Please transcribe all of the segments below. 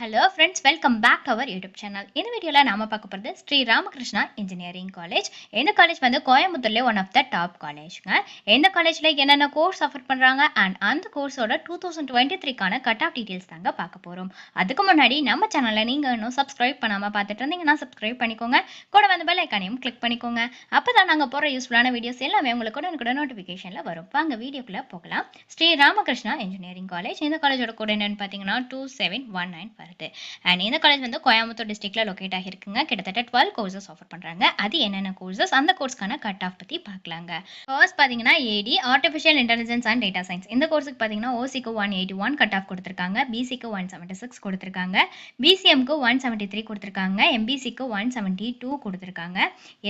Hello friends, welcome back to our YouTube channel. இந்த வீடியோவில் நாம பார்க்க போகிறது ஸ்ரீ ராமகிருஷ்ணா இன்ஜினியரிங் காலேஜ். இந்த காலேஜ் வந்து கோயம்புத்தூர்லேயே ஒன் ஆஃப் த டாப் காலேஜ்ங்க. இந்த காலேஜில் என்னென்ன கோர்ஸ் ஆஃபர் பண்ணுறாங்க அண்ட் அந்த கோர்ஸோட 2023க்கான கட் ஆஃப் டீட்டெயில்ஸ் தாங்க பார்க்க போகிறோம். அதுக்கு முன்னாடி நம்ம சேனலில் நீங்கள் இன்னும் சப்ஸ்கிரைப் பண்ணாமல் பார்த்துட்டு இருந்தீங்கன்னா சப்ஸ்கிரைப் பண்ணிக்கோங்க. கூட வந்து பெல் ஐக்கானையும் கிளிக் பண்ணிக்கோங்க. அப்போ தான் நாங்கள் போகிற யூஸ்ஃபுல்லான வீடியோஸ் எல்லாமே உங்களுக்கு கூட நோட்டிஃபிகேஷனில் வரும். வாங்க வீடியோக்குள்ளே போகலாம். Sri Ramakrishna engineering college. இந்த காலேஜோட கோட் என்னன்னு பார்த்தீங்கன்னா 2719 அண்ட் இந்த காலேஜ் வந்து கோயம்புத்தூர் டிஸ்ட்ரிக்ட்ல லொக்கேட் ஆகிருக்குங்க. கிட்டத்தட்ட 12 கோர்சஸ் ஆஃபர் பண்றாங்க. அது என்னென்ன கோர்சஸ், அந்த கோர்ஸ்க்கான கட் ஆஃப் பத்தி பார்க்கலாங்க. ஃபர்ஸ்ட் பாத்தீங்கன்னா ஏடி artificial intelligence and data science. இந்த கோர்ஸுக்கு பாத்தீங்கன்னா ஓசிக்கு 181 கட் ஆஃப் கொடுத்திருக்காங்க, பிசிக்கு 176 கொடுத்திருக்காங்க, பிசிஎம்க்கு 173 கொடுத்திருக்காங்க, எம்பிசிக்கு 172 கொடுத்திருக்காங்க,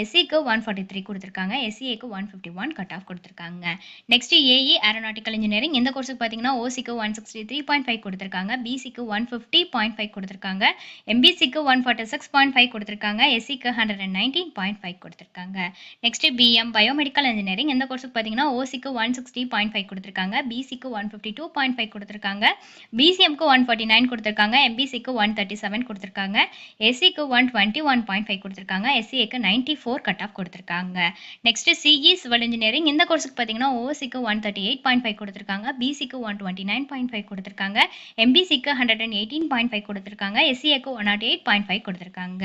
எஸ்சிக்கு 143 கொடுத்திருக்காங்க, எஸ்சிஏக்கு 151 கட் ஆஃப் கொடுத்திருக்காங்க. Next AE aeronautical engineering. இந்த கோர்ஸுக்கு பாத்தீங்கன்னா ஓசிக்கு 163.5 கொடுத்திருக்காங்க, பிசிக்கு 150.5 கொடுத்திருக்காங்க, எம்பிசிக்கு 146.5 கொடுத்திருக்காங்க, எஸ்சிக்கு 119.5 கொடுத்திருக்காங்க. Next PM biomedical engineering. இந்த கோர்ஸுக்கு பாத்தீங்கன்னா ஓசிக்கு 160.5 கொடுத்திருக்காங்க, பிசிக்கு 152.5 கொடுத்திருக்காங்க, பிசிஎம்க்கு 149 கொடுத்திருக்காங்க, எம்பிசிக்கு 137 கொடுத்திருக்காங்க, எஸ்சிக்கு 121.5 கொடுத்திருக்காங்க, எஸ்சிஏக்கு 94 கட் ஆஃப் கொடுத்திருக்காங்க. Next CE civil engineering. இந்த கோர்ஸுக்கு பாத்தீங்கன்னா ஓசிக்கு 138.5 கொடுத்திருக்காங்க, பிசிக்கு 129.5 கொடுத்திருக்காங்க, எம்பிசிக்கு 118.5 கொடுத்திருக்காங்க, எஸ்சிஏக்கு 108.5 கொடுத்திருக்காங்க.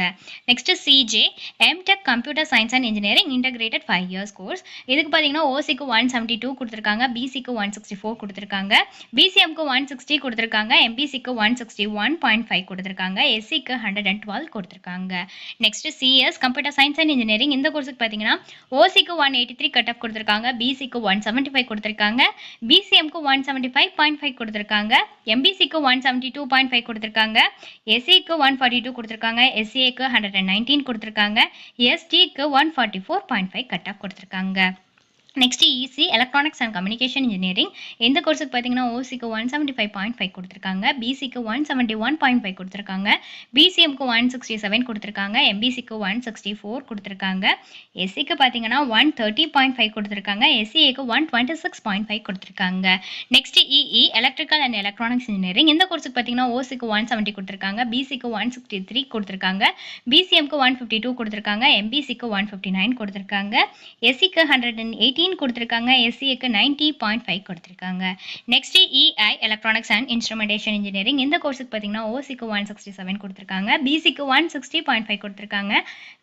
Next CJ MTech computer science and engineering integrated 5 years course. இதுக்கு பாத்தீங்கன்னா ஓசிக்கு 172 கொடுத்திருக்காங்க, பிசிக்கு 164 கொடுத்திருக்காங்க, பிசிஎம்க்கு 160 கொடுத்திருக்காங்க, எம்பிசிக்கு 161.5 கொடுத்திருக்காங்க, எஸ்சிக்கு 112 கொடுத்திருக்காங்க. Next CS computer science and engineering. இந்த கோர்ஸுக்கு பாத்தீங்கன்னா ஓசிக்கு 183 கட் ஆஃப் கொடுத்திருக்காங்க, பிசிக்கு 175 கொடுத்திருக்காங்க, பிசிஎம்க்கு 175.5 கொடுத்திருக்காங்க, எம்பிசிக்கு 172.5 கொடுத்திருக்காங்க, எஸ்சிக்கு 142 கொடுத்திருக்காங்க, எஸ்சிஏக்கு 119 கொடுத்திருக்காங்க, எஸ்டிக்கு 144.5 கட் ஆஃப் கொடுத்திருக்காங்க. Next EC electronics and communication engineering. இந்த கோர்ஸுக்கு பார்த்தீங்கன்னா ஓசிக்கு 175.5 கொடுத்திருக்காங்க, பிசிக்கு 171.5 கொடுத்திருக்காங்க, பிசிஎம்க்கு 167 கொடுத்திருக்காங்க, எம்பிசிக்கு 164 கொடுத்திருக்காங்க, எஸ்சிக்கு பார்த்தீங்கன்னா 130.5 கொடுத்திருக்காங்க, எஸ்சிஏக்கு 126.5 கொடுத்திருக்காங்க. Next EE electrical and electronics engineering. இந்த கோர்ஸுக்கு பார்த்தீங்கன்னா ஓசிக்கு 170 கொடுத்திருக்காங்க, பிசிக்கு 163 கொடுத்திருக்காங்க, பிசிஎம்க்கு 152 கொடுத்திருக்காங்க, எம்பிசிக்கு 159 கொடுத்திருக்காங்க, எஸ்சிக்கு 118 கொடுத்திருக்காங்க, எஸ்சிஏக்கு 90.5 கொடுத்திருக்காங்க. Next EI electronics and instrumentation engineering. இந்த கோர்ஸுக்கு பார்த்தீங்கன்னா ஓசிக்கு 167 கொடுத்திருக்காங்க, பிசிக்கு 160.5 கொடுத்திருக்காங்க,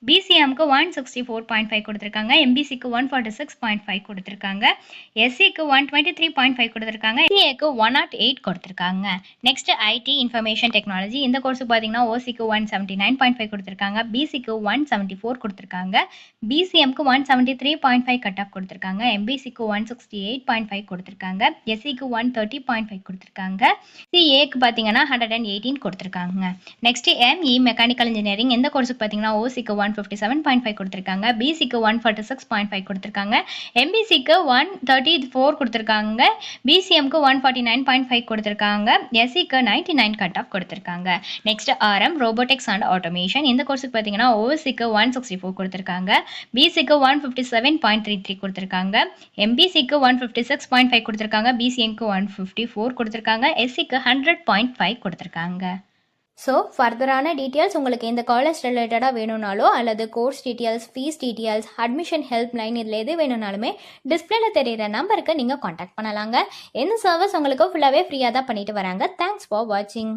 பிசிஎம்க்கு 164.5 கொடுத்திருக்காங்க, எம்பிசிக்கு 146.5 கொடுத்திருக்காங்க, எஸ்சிக்கு 123.5 கொடுத்திருக்காங்க, எஸ்சிஏக்கு 108 கொடுத்திருக்காங்க. Next ID information technology. இந்த கோர்ஸுக்கு பார்த்தீங்கன்னா ஓசிக்கு 179.5 கொடுத்திருக்காங்க, பிசிக்கு 174 கொடுத்திருக்காங்க, பிசிஎம்க்கு 173.5 கட் ஆஃப் கொடுத்திருக்காங்க, எம்பிசிக்கு 168.5 கொடுத்திருக்காங்க, எஸ்சிக்கு 130.5 கொடுத்திருக்காங்க, சிஏக்கு பாத்தீங்கன்னா 118 கொடுத்திருக்காங்க. Next ME mechanical engineering. இந்த கோர்ஸுக்கு பாத்தீங்கன்னா ஓசிக்கு 157.5 கொடுத்திருக்காங்க, பிசிக்கு 146.5 கொடுத்திருக்காங்க, எம்பிசிக்கு 134 கொடுத்திருக்காங்க, பிசிஎம்க்கு 149.5 கொடுத்திருக்காங்க, எஸ்சிக்கு 99 கட் ஆஃப் கொடுத்திருக்காங்க. Next RM robotics and automation. இந்த கோர்ஸுக்கு பாத்தீங்கன்னா ஓசிக்கு 164 கொடுத்திருக்காங்க, பிசிக்கு 157.33 கொடுத்திருக்காங்க, எம்பிசிக்கு 156.5 கொடுத்திருக்காங்க, பிசிஎம்க்கு 154 கொடுத்திருக்காங்க, எஸ்சிக்கு 100.5 கொடுத்திருக்காங்க. ஸோ ஃபர்தரான டீட்டெயில்ஸ் உங்களுக்கு இந்த காலேஜ் ரிலேட்டடாக வேணும்னாலோ அல்லது course details, fees details, admission help line இதில் எது வேணும்னாலுமே டிஸ்பிளேல தெரிகிற நம்பருக்கு நீங்கள் காண்டாக்ட் பண்ணலாங்க. இந்த சர்வீஸ் உங்களுக்கு ஃபுல்லாகவே ஃப்ரீயாக தான் பண்ணிட்டு வராங்க. தேங்க்ஸ் ஃபார் வாட்சிங்.